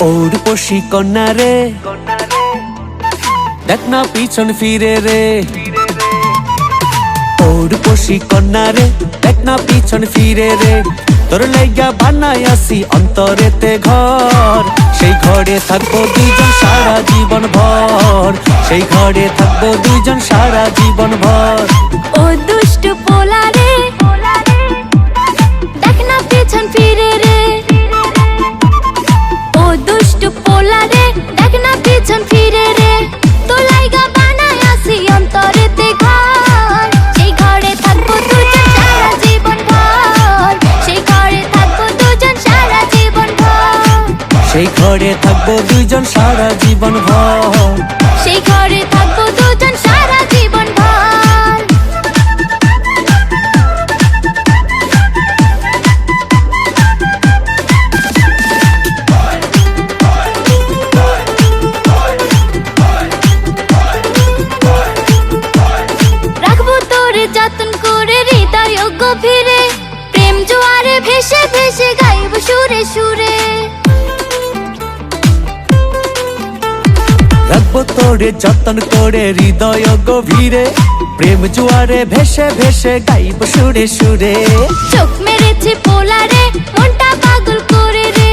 ঔরপশি কন্যা রে, দেখ না পিছন ফিরে রে। ঔরপশি কন্যা রে, দেখ না পিছন ফিরে রে। তোর লাইগা বানাই আসি অন্তরেতে ঘর, সেই ঘরে থাকবো দুইজন সারা জীবন ভর। সেই ঘরে থাকবো দুইজন সারা জীবন ভর। ও দুষ্টু পোলা রে, দেখ না পিছন ফিরে রে। ও দুষ্টু পোলা রে, দেখ না পিছন ফিরে রে। তোর লাইগা বানাই আসি অন্তরেতে ঘর, সেই ঘরে থাকবো দুজন সারা জীবন ভর। সেই ঘরে থাকবো দুজন সারা জীবন ভর। সেই ঘরে থাকবো দুইজন সারা জীবন ভর। সেই ঘরে থাকবো দুজন সারা জীবন ভর। রাখবো তোরে যত্ন করে হৃদয় গভীরে, প্রেম জোয়ারে ভেসে ভেসে গাইব সুরে সুরে। রাখবো তোরে যতন করে হৃদয় গভীরে, প্রেম জোয়ারে ভেসে ভেসে গাইব সুরে সুরে। চোখ মেরেছি পোলারে, মনটা পাগল করে রে।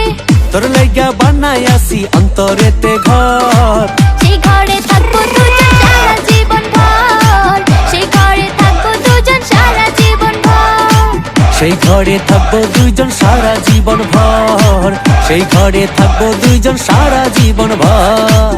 তোর লাইগা বানাই আসি অন্তরেতে ঘর, সেই ঘরে থাকবো দুজন সারা জীবন ভর। সেই ঘরে থাকবো দুজন সারা জীবন ভর। সেই ঘরে থাকবো দুইজন সারা জীবন ভর। সেই ঘরে থাকবো দুইজন সারা জীবন ভর।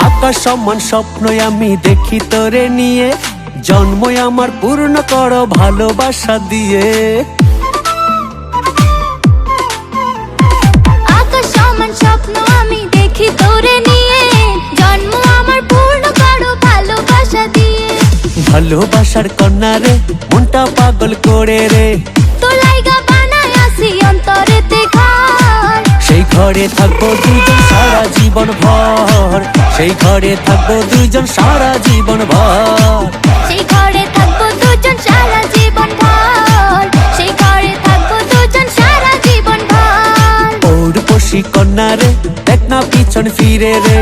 আকাশ সমান স্বপ্ন আমি দেখি তোরে নিয়ে, জন্মই আমার পূর্ণ করো ভালোবাসা দিয়ে। আকাশ সমান স্বপ্ন আমি দেখি তোরে নিয়ে, জন্ম আমার পূর্ণ করো ভালোবাসা দিয়ে। ভালোবাসার কন্যা রে, মনটা পাগল করে রে। তোর লাইগা বানাই আসি অন্তরেতে ঘর, সেই ঘরে থাকবো দুইজন সারা জীবন ভর। সেই ঘরে থাকবো দুইজন সারা জীবন ভর। সেই ঘরে থাকবো দুজন সারা জীবন ভর। সেই ঘরে থাকবো দুজন সারা জীবন ভর। ঔরপশি কন্যা রে, দেখ না পিছন ফিরে রে।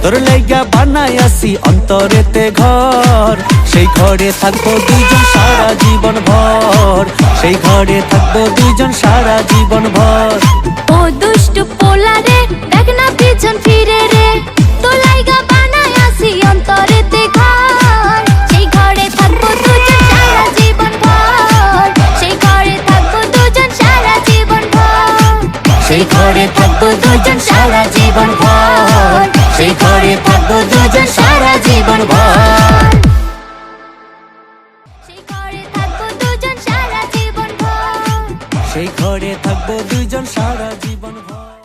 তোর লাইগা বানাই আসি অন্তরেতে ঘর, সেই ঘরে থাকবো দুইজন সারা জীবন ভর। সেই ঘরে থাকবো দুইজন সারা জীবন ভর। ও দুষ্টু পোলা রে, দেখ না পিছন ফিরে রে। তোর লাইগা বানাই আসি অন্তরেতে ঘর, সেই ঘরে থাকবো দুজন সারা জীবন ভর। সেই ঘরে থাকবো দুজন সারা জীবন ভর। সেই ঘরে থাকবো দুজন সারা জীবন ভর। সেই ঘরে থাকবো দুজন সারা জীবন ভর। সেই ঘরে থাকবো দুজন সারা জীবন ভর। সেই ঘরে থাকবো দুজন সারা জীবন ভর।